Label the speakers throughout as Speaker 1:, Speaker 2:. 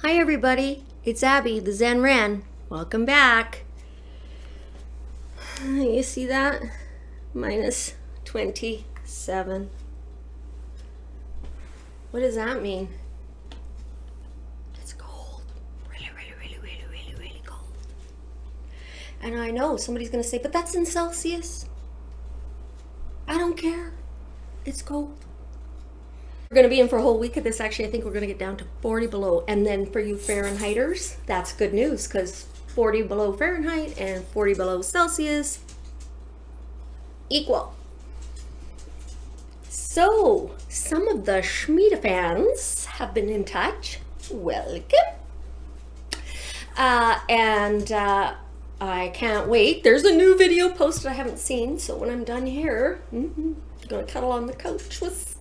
Speaker 1: Hi everybody, it's Abby, the Zen Ran. Welcome back. You see that? Minus 27. What does that mean? It's cold. Really cold. And I know somebody's gonna say, but that's in Celsius. I don't care. It's cold. We're going to be in for a whole week of this. Actually, I think we're going to get down to 40 below. And then for you Fahrenheiters, that's good news because 40 below Fahrenheit and 40 below Celsius equal. So, some of the SCHMEEDA fans have been in touch. Welcome. I can't wait. There's a new video posted I haven't seen. So when I'm done here, I'm going to cuddle on the couch with Scott.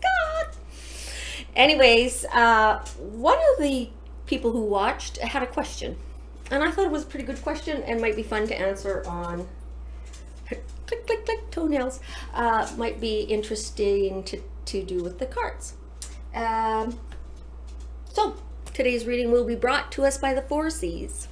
Speaker 1: Anyways, one of the people who watched had a question, and I thought it was a pretty good question and might be fun to answer on click, click, click, toenails. Might be interesting to do with the cards. So, today's reading will be brought to us by the 4 C's.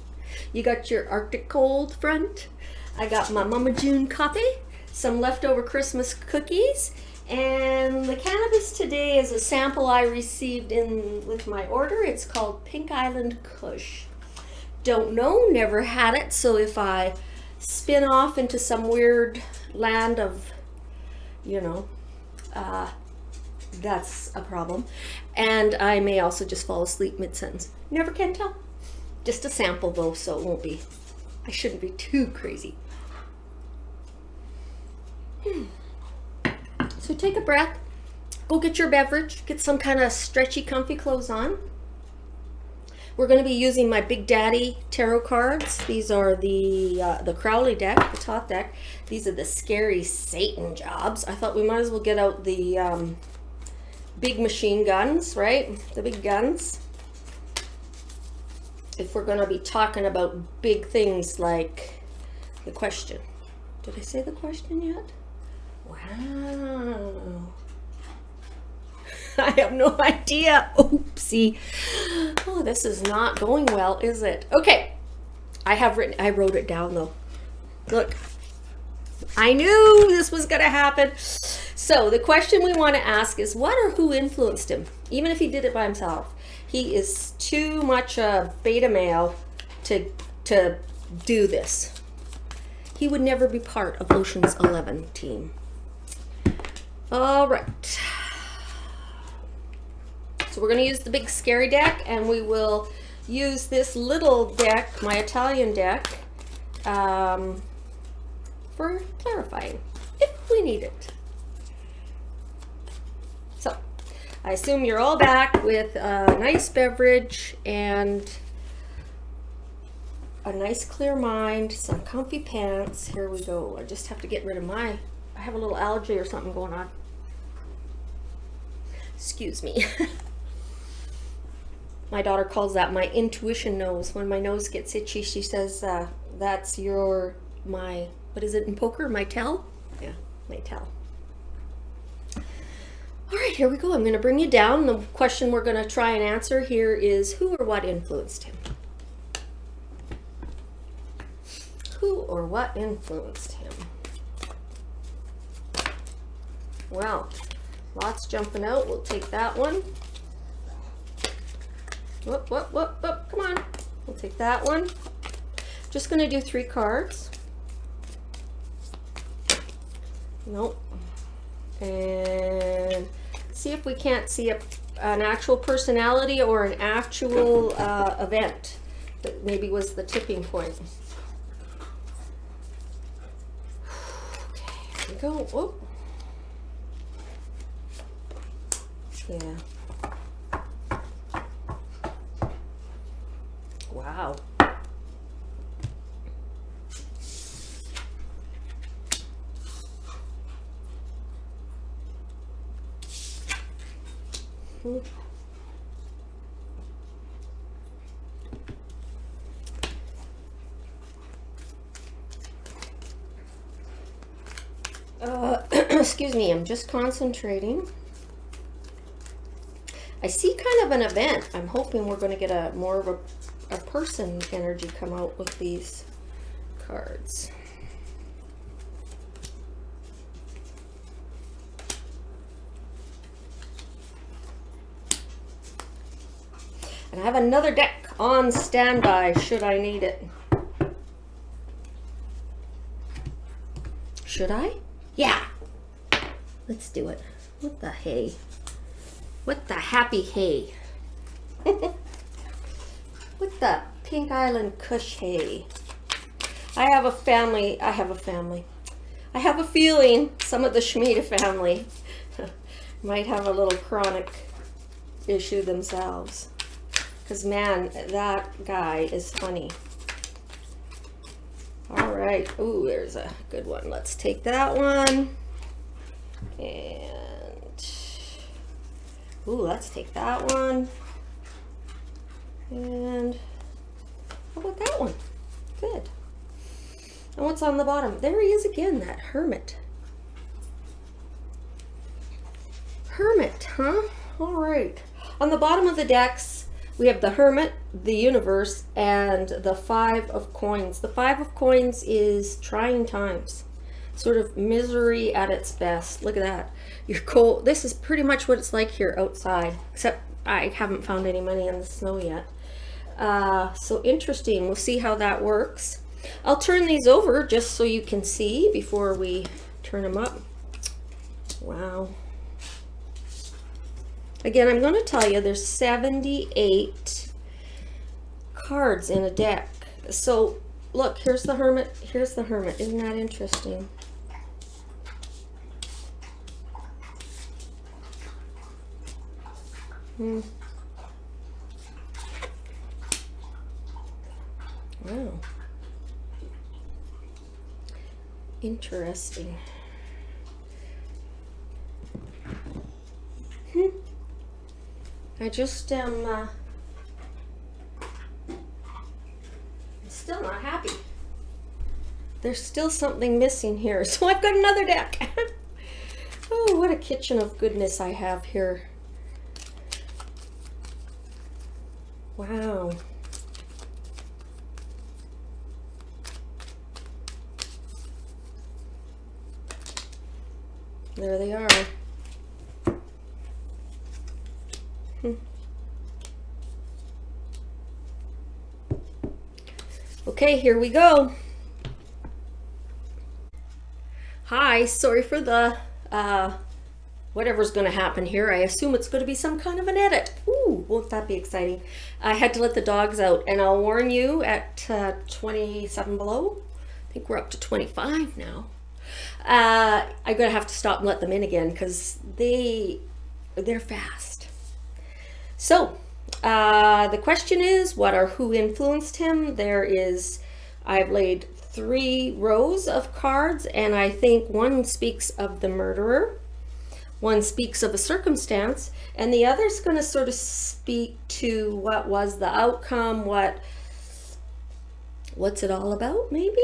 Speaker 1: You got your Arctic cold front. I got my Mama June coffee, some leftover Christmas cookies, and the cannabis today is a sample I received in with my order. It's called Pink Island Kush. Don't know, never had it, so if I spin off into some weird land of, that's a problem. And I may also just fall asleep mid-sentence. Never can tell. Just a sample though, so it won't be, I shouldn't be too crazy. So take a breath, go get your beverage, get some kind of stretchy, comfy clothes on. We're going to be using my Big Daddy tarot cards. These are the Crowley deck, the top deck. These are the scary Satan jobs. I thought we might as well get out the big machine guns, right? The big guns. If we're going to be talking about big things like the question. Did I say the question yet? Wow. I have no idea. Oopsie. Oh, this is not going well, is it? Okay. I wrote it down though. Look. I knew this was going to happen. So the question we want to ask is what or who influenced him? Even if he did it by himself. He is too much a beta male to do this. He would never be part of Ocean's 11 team. All right. So we're going to use the big scary deck, and we will use this little deck, my Italian deck, for clarifying if we need it. So I assume you're all back with a nice beverage and a nice clear mind, some comfy pants. Here we go. I just have to get rid of I have a little allergy or something going on. Excuse me. My daughter calls that my intuition nose. When my nose gets itchy, she says, that's my, what is it in poker? My tell? Yeah, my tell. All right, here we go. I'm going to bring you down. The question we're going to try and answer here is who or what influenced him? Who or what influenced him? Well, lots jumping out. We'll take that one. Whoop, whoop, whoop, whoop. Come on. We'll take that one. Just going to do 3 cards. Nope. And see if we can't see an actual personality or an actual event that maybe was the tipping point. Okay, here we go. Whoop. Yeah. Wow. Excuse me, I'm just concentrating. I see kind of an event. I'm hoping we're going to get a more of a person energy come out with these cards. And I have another deck on standby should I need it. Should I? Yeah. Let's do it. What the hey? What the happy hay? What the Pink Island Kush hay? I have a family. I have a feeling some of the SCHMEEDA family might have a little chronic issue themselves. Because, man, that guy is funny. All right. Ooh, there's a good one. Let's take that one. And, ooh, let's take that one. And how about that one? Good. And what's on the bottom? There he is again, that hermit. Hermit, huh? All right. On the bottom of the decks, we have the Hermit, the Universe, and the Five of Coins. The Five of Coins is trying times. Sort of misery at its best. Look at that. You're cold. This is pretty much what it's like here outside. Except I haven't found any money in the snow yet. So interesting. We'll see how that works. I'll turn these over just so you can see before we turn them up. Wow. Again, I'm going to tell you there's 78 cards in a deck. So, look, here's the Hermit, here's the Hermit. Isn't that interesting? Wow. Interesting. I just am still not happy. There's still something missing here. So I've got another deck. Oh, what a kitchen of goodness I have here. Wow. There they are. Okay, here we go. Hi, sorry for the whatever's going to happen here. I assume it's going to be some kind of an edit. Ooh, won't that be exciting? I had to let the dogs out, and I'll warn you at 27 below. I think we're up to 25 now. I'm going to have to stop and let them in again because they're fast. So, the question is, what or who influenced him? I've laid 3 rows of cards, and I think one speaks of the murderer, one speaks of a circumstance, and the other's going to sort of speak to what was the outcome, what's it all about, maybe?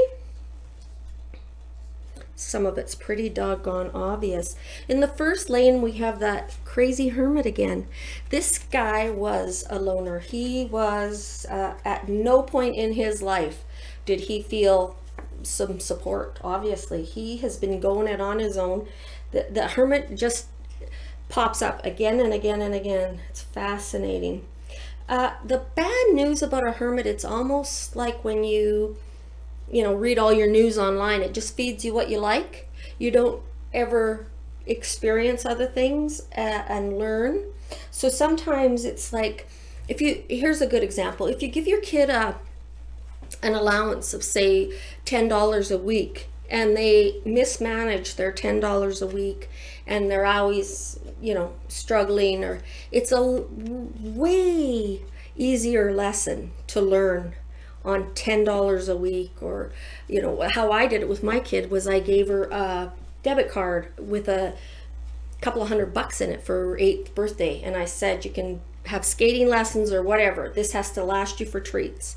Speaker 1: Some of it's pretty doggone obvious. In the first lane, we have that crazy hermit again. This guy was a loner. He was, at no point in his life did he feel some support, obviously. He has been going it on his own. The hermit just pops up again and again and again. It's fascinating. The bad news about a hermit, it's almost like when you read all your news online. It just feeds you what you like. You don't ever experience other things and learn. So sometimes it's like, here's a good example. If you give your kid an allowance of, say, $10 a week, and they mismanage their $10 a week, and they're always, struggling, or it's a way easier lesson to learn on $10 a week. Or how I did it with my kid was I gave her a debit card with a couple of $100 in it for her 8th birthday, and I said, you can have skating lessons or whatever, this has to last you for treats.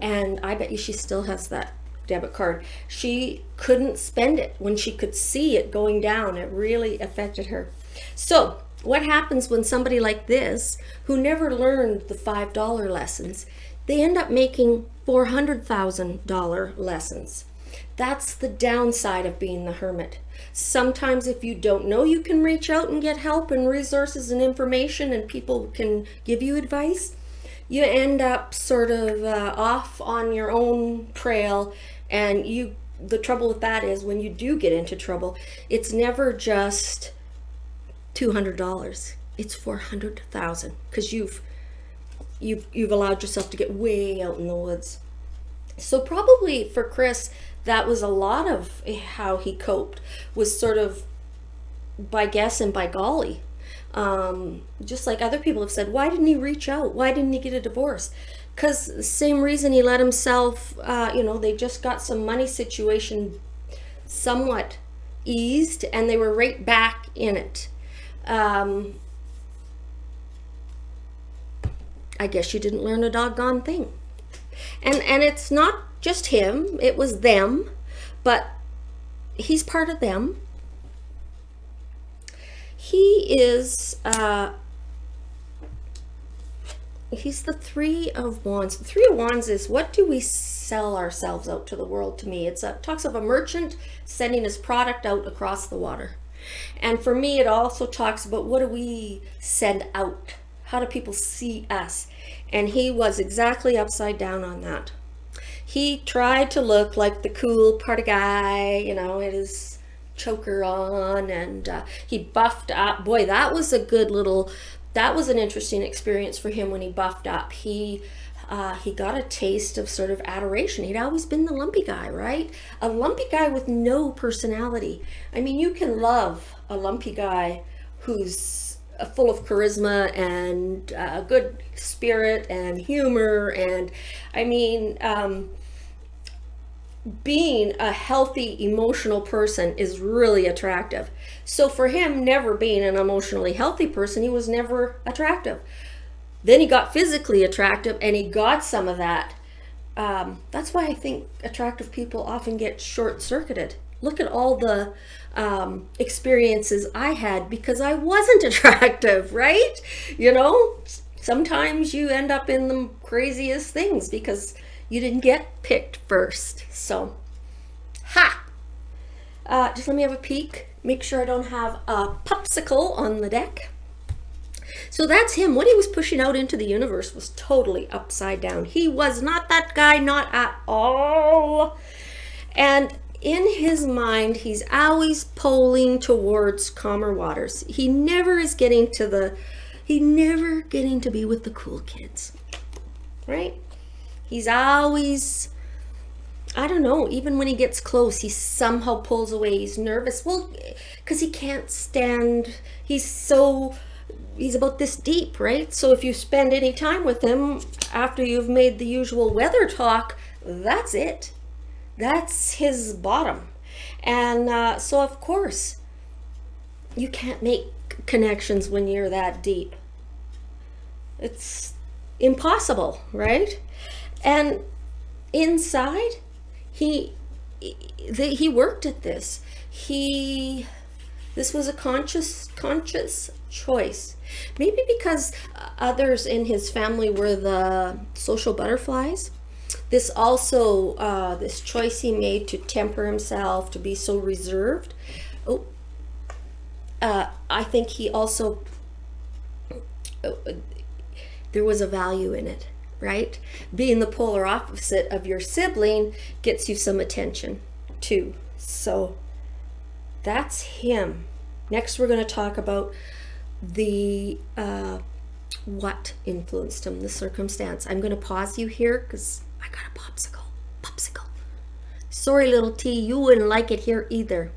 Speaker 1: And I bet you she still has that debit card. She couldn't spend it when she could see it going down. It really affected her. So what happens when somebody like this, who never learned the $5 lessons, they end up making $400,000 lessons? That's the downside of being the hermit. Sometimes if you don't know, you can reach out and get help and resources and information, and people can give you advice. You end up sort of off on your own trail, and the trouble with that is when you do get into trouble, it's never just $200. It's $400,000 because you've allowed yourself to get way out in the woods. So probably for Chris, that was a lot of how he coped, was sort of by guess and by golly. Just like other people have said, why didn't he reach out? Why didn't he get a divorce? Because the same reason he let himself, they just got some money situation somewhat eased, and they were right back in it. I guess you didn't learn a doggone thing. And it's not just him, it was them, but he's part of them. He is, he's the Three of Wands. The Three of Wands is, what do we sell ourselves out to the world? To me, it talks of a merchant sending his product out across the water. And for me, it also talks about, what do we send out? How do people see us? And he was exactly upside down on that. He tried to look like the cool party guy, had his choker on, and he buffed up. Boy, that was an interesting experience for him when he buffed up. He got a taste of sort of adoration. He'd always been the lumpy guy, right? A lumpy guy with no personality. I mean, you can love a lumpy guy who's full of charisma and a good spirit and humor, and being a healthy emotional person is really attractive. So for him, never being an emotionally healthy person, he was never attractive. Then he got physically attractive, and he got some of that. That's why I think attractive people often get short-circuited. Look at all the experiences I had because I wasn't attractive, right? Sometimes you end up in the craziest things because you didn't get picked first. So, just let me have a peek. Make sure I don't have a popsicle on the deck. So that's him. What he was pushing out into the universe was totally upside down. He was not that guy, not at all. And in his mind, he's always poling towards calmer waters. He never is getting to be with the cool kids, right? He's always, I don't know, even when he gets close, he somehow pulls away. He's nervous. Well, because he can't stand, he's about this deep, right? So if you spend any time with him after you've made the usual weather talk, that's it. That's his bottom. And so of course, you can't make connections when you're that deep. It's impossible, right? And inside, he worked at this. This was a conscious choice. Maybe because others in his family were the social butterflies. This also, this choice he made to temper himself, to be so reserved. I think he also, there was a value in it, right? Being the polar opposite of your sibling gets you some attention too. So that's him. Next, we're going to talk about the what influenced him, the circumstance. I'm going to pause you here because I got a popsicle. Sorry, little T, you wouldn't like it here either.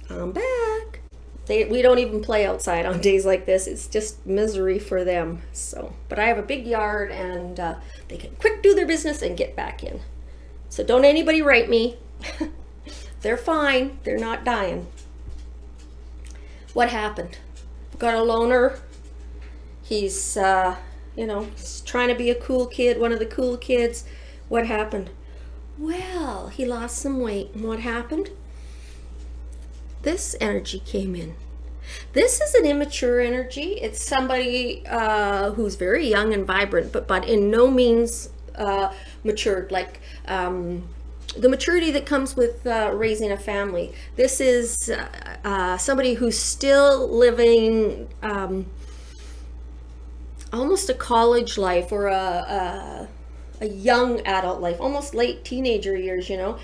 Speaker 1: I'm back. We don't even play outside on days like this. It's just misery for them. So, but I have a big yard, and they can quick do their business and get back in. So don't anybody write me. They're fine. They're not dying. What happened? Got a loner. He's, he's trying to be a cool kid, one of the cool kids. What happened? Well, he lost some weight. And what happened? This energy came in. This is an immature energy. It's somebody who's very young and vibrant, but in no means matured, like the maturity that comes with raising a family. This is somebody who's still living almost a college life, or a young adult life, almost late teenager years, you know,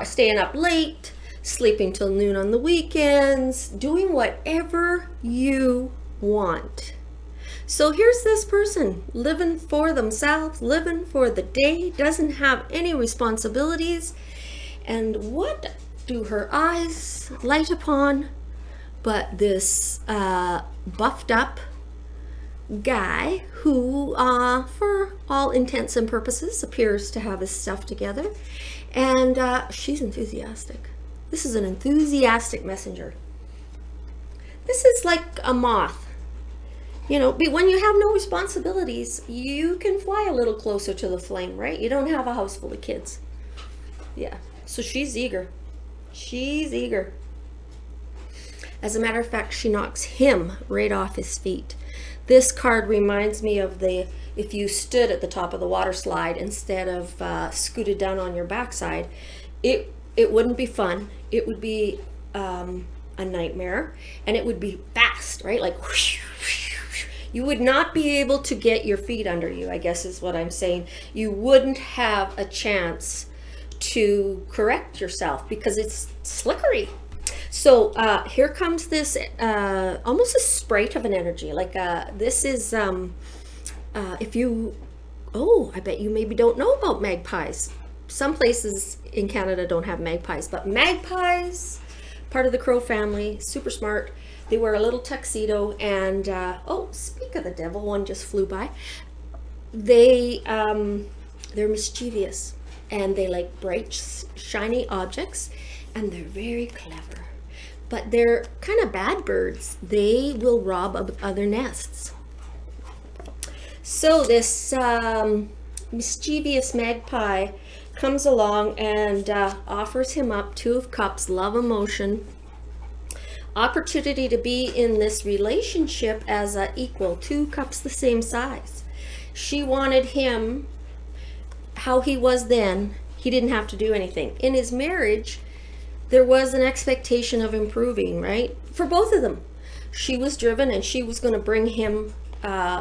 Speaker 1: staying up late, sleeping till noon on the weekends, doing whatever you want. So here's this person living for themselves, living for the day, doesn't have any responsibilities. And what do her eyes light upon but this buffed up guy who, for all intents and purposes, appears to have his stuff together. And she's enthusiastic. This is an enthusiastic messenger. This is like a moth. You know, when you have no responsibilities, you can fly a little closer to the flame, right? You don't have a house full of kids. Yeah, so she's eager. She's eager. As a matter of fact, she knocks him right off his feet. This card reminds me of if you stood at the top of the water slide instead of scooted down on your backside, it wouldn't be fun. It would be a nightmare, and it would be fast, right? Like whoosh, whoosh, whoosh. You would not be able to get your feet under you, I guess is what I'm saying. You wouldn't have a chance to correct yourself because it's slickery. So here comes this almost a sprite of an energy. Like this is if you, I bet you maybe don't know about magpies. Some places in Canada don't have magpies, but magpies, part of the crow family, super smart. They wear a little tuxedo, and speak of the devil, one just flew by. They're mischievous, and they like bright, shiny objects, and they're very clever. But they're kind of bad birds. They will rob of other nests. So this mischievous magpie comes along and offers him up 2 of Cups, love, emotion, opportunity to be in this relationship as an equal, 2 cups the same size. She wanted him how he was then. He didn't have to do anything. In his marriage, there was an expectation of improving, right? For both of them. She was driven, and she was going to bring him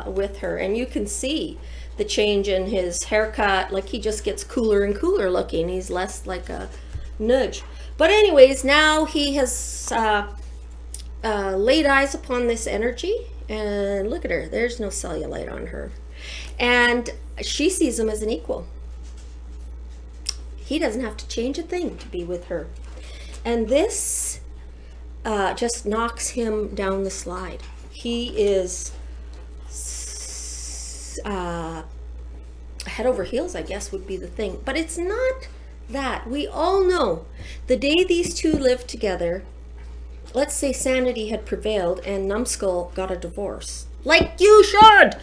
Speaker 1: with her. And you can see the change in his haircut. Like, he just gets cooler and cooler looking. He's less like a nudge. But anyways, now he has laid eyes upon this energy, and look at her. There's no cellulite on her. And she sees him as an equal. He doesn't have to change a thing to be with her. And this just knocks him down the slide. He is head over heels, I guess, would be the thing. But it's not that. We all know the day these two lived together, let's say sanity had prevailed and Numbskull got a divorce. Like you should!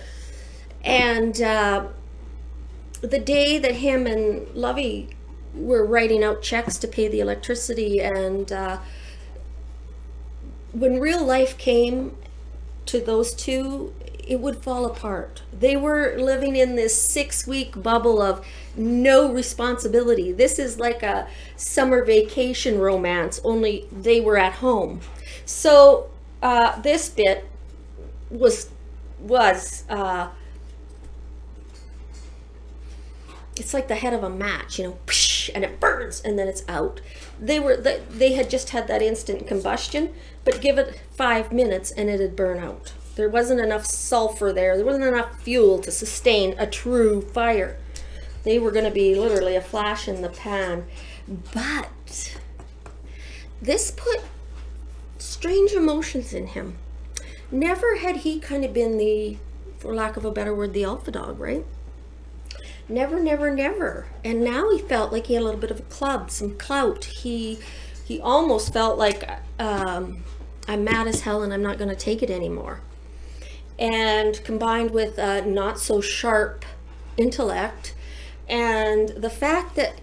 Speaker 1: And the day that him and Lovey were writing out checks to pay the electricity, and when real life came to those two, it would fall apart. They were living in this 6-week bubble of no responsibility. This is like a summer vacation romance, only they were at home. So this bit was it's like the head of a match, you know, and it burns and then it's out. They had just had that instant combustion, but give it 5 minutes and it'd burn out. There wasn't enough sulfur there. There wasn't enough fuel to sustain a true fire. They were going to be literally a flash in the pan. But this put strange emotions in him. Never had he kind of been the, for lack of a better word, the alpha dog, right? Never, never, never. And now he felt like he had a little bit of a club, some clout. He almost felt like, I'm mad as hell and I'm not going to take it anymore. And combined with a not so sharp intellect, and the fact that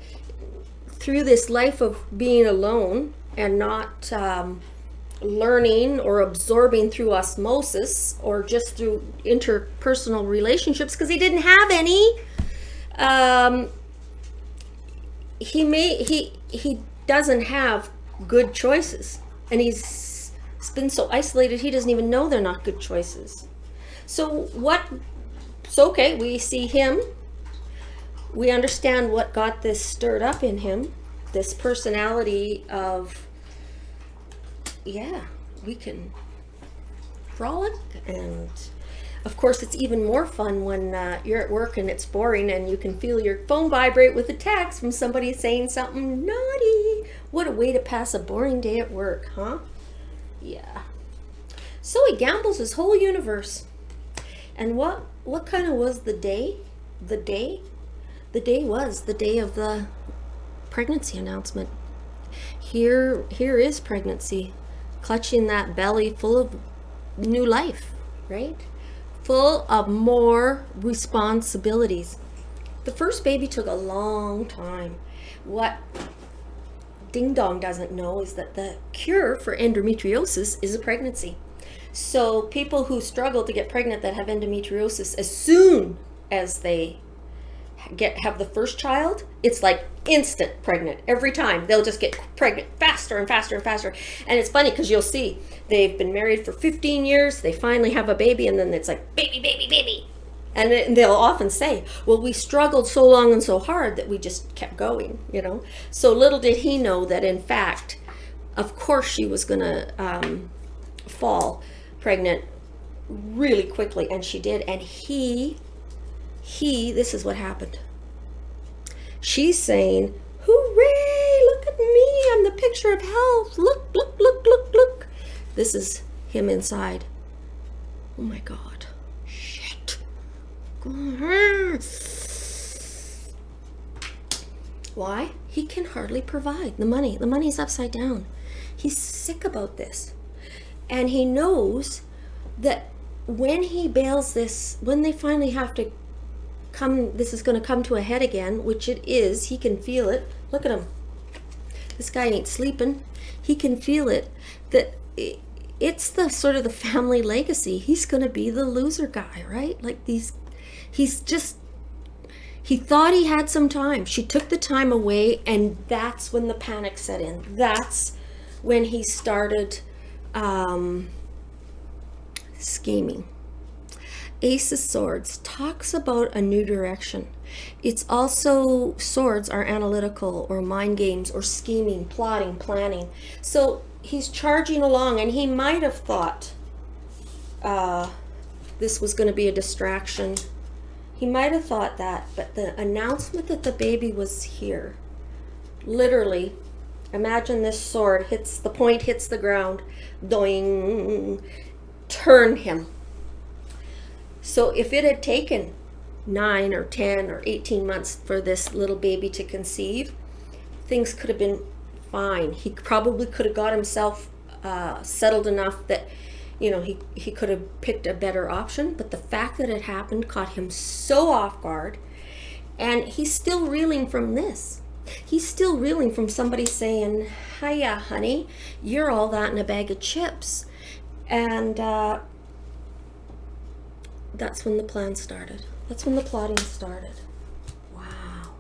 Speaker 1: through this life of being alone and not learning or absorbing through osmosis or just through interpersonal relationships, because he didn't have any. He doesn't have good choices, and he's been so isolated he doesn't even know they're not good choices. So okay, we see him, we understand what got this stirred up in him, this personality of, yeah, we can frolic. And of course it's even more fun when you're at work and it's boring and you can feel your phone vibrate with a text from somebody saying something naughty. What a way to pass a boring day at work, huh? Yeah. So he gambles his whole universe. And what kind of was the day? The day was the day of the pregnancy announcement. Here is pregnancy, clutching that belly full of new life, right? Full of more responsibilities. The first baby took a long time. What Ding Dong doesn't know is that the cure for endometriosis is a pregnancy. So people who struggle to get pregnant that have endometriosis, as soon as they have the first child, it's like instant pregnant every time. They'll just get pregnant faster and faster and faster. And it's funny because you'll see they've been married for 15 years, they finally have a baby, and then it's like baby, baby, baby. And they'll often say, well, we struggled so long and so hard that we just kept going, you know. So little did he know that, in fact, of course she was going to fall pregnant really quickly, and she did. And he, this is what happened. She's saying, hooray, look at me, I'm the picture of health. Look, look, look, look, look. This is him inside. Oh my God. Shit. Why? He can hardly provide the money. The money's upside down. He's sick about this. And he knows that when he bails this, when they finally have to come, this is going to come to a head again, which it is. He can feel it. Look at him. This guy ain't sleeping. He can feel it. That it's the sort of the family legacy. He's going to be the loser guy, right? Like he thought he had some time. She took the time away, and that's when the panic set in. That's when he started scheming. Ace of Swords talks about a new direction. It's also, swords are analytical or mind games or scheming, plotting, planning. So he's charging along, and he might have thought this was going to be a distraction. He might have thought that, but the announcement that the baby was here, literally, imagine this sword hits, the point hits the ground, doing, turn him. So if it had taken 9 or 10 or 18 months for this little baby to conceive, things could have been fine. He probably could have got himself settled enough that, you know, he could have picked a better option. But the fact that it happened caught him so off guard, and he's still reeling from this. He's still reeling from somebody saying, hiya, honey, you're all that in a bag of chips. And that's when the plan started. That's when the plotting started. Wow.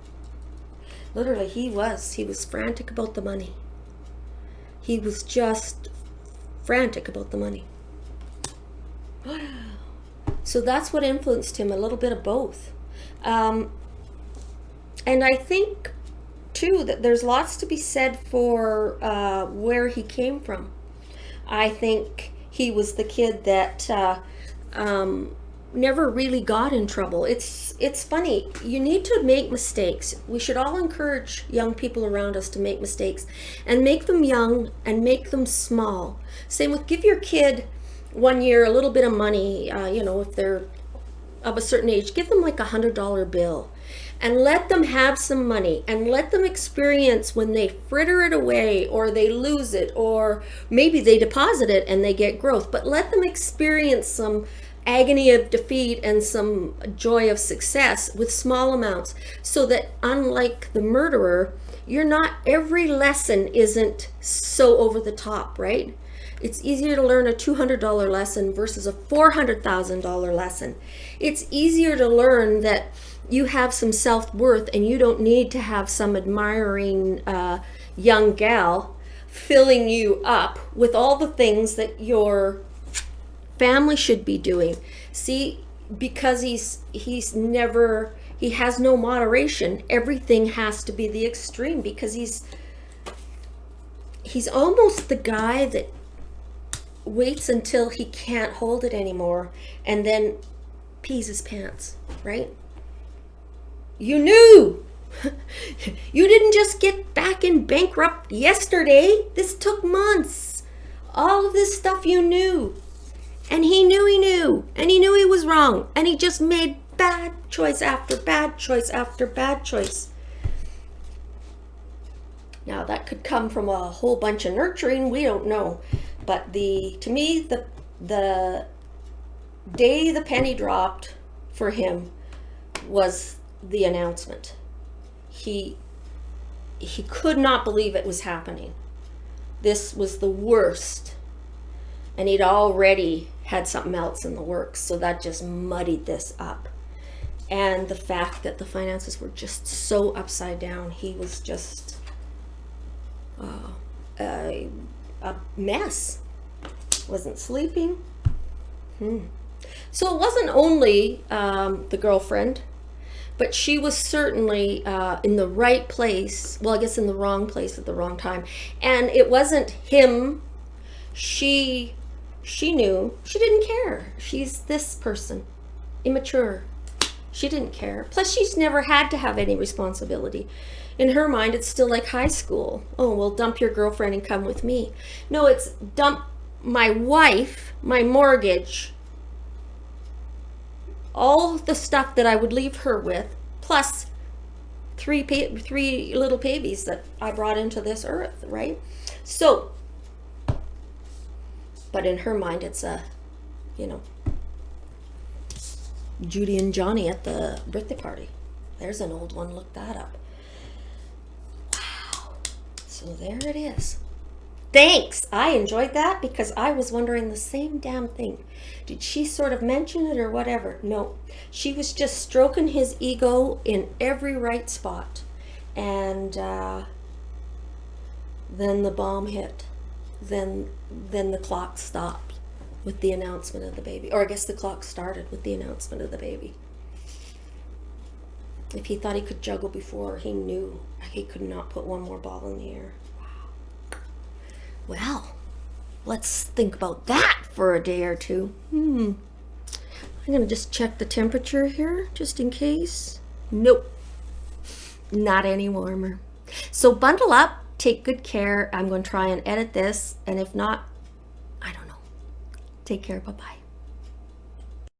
Speaker 1: Literally, he was frantic about the money. He was just frantic about the money. So that's what influenced him, a little bit of both. And I think, too, that there's lots to be said for where he came from. I think he was the kid that never really got in trouble. It's funny. You need to make mistakes. We should all encourage young people around us to make mistakes, and make them young and make them small. Same with, give your kid 1 year a little bit of money, you know, if they're of a certain age, give them like $100 bill and let them have some money, and let them experience when they fritter it away, or they lose it, or maybe they deposit it and they get growth, but let them experience some agony of defeat and some joy of success with small amounts, so that, unlike the murderer, you're not, every lesson isn't so over the top, right? It's easier to learn a $200 lesson versus a $400,000 lesson. It's easier to learn that you have some self-worth and you don't need to have some admiring young gal filling you up with all the things that your family should be doing. See, because he has no moderation. Everything has to be the extreme because he's almost the guy that waits until he can't hold it anymore and then pees his pants, right? You knew. You didn't just get back in bankrupt yesterday. This took months. All of this stuff you knew. And he knew. And he knew he was wrong. And he just made bad choice after bad choice after bad choice. Now that could come from a whole bunch of nurturing. We don't know. But to me, the day the penny dropped for him was the announcement. He could not believe it was happening. This was the worst. And he'd already had something else in the works. So that just muddied this up. And the fact that the finances were just so upside down. He was just a mess. Wasn't sleeping. So it wasn't only the girlfriend, but she was certainly in the right place. Well, I guess in the wrong place at the wrong time. And it wasn't him. She knew. She didn't care. She's this person. Immature. She didn't care. Plus, she's never had to have any responsibility. In her mind, it's still like high school. Oh, well, dump your girlfriend and come with me. No, it's dump my wife, my mortgage, all the stuff that I would leave her with, plus three little babies that I brought into this earth, right? So, but in her mind, it's Judy and Johnny at the birthday party. There's an old one. Look that up. Wow. So there it is. Thanks. I enjoyed that because I was wondering the same damn thing. Did she sort of mention it or whatever? No. She was just stroking his ego in every right spot. And then the bomb hit. Then the clock stopped with the announcement of the baby. Or I guess the clock started with the announcement of the baby. If he thought he could juggle before, he knew he could not put one more ball in the air. Wow. Well, let's think about that for a day or two. I'm going to just check the temperature here, just in case. Nope. Not any warmer. So bundle up. Take good care. I'm going to try and edit this. And if not, I don't know. Take care. Bye-bye.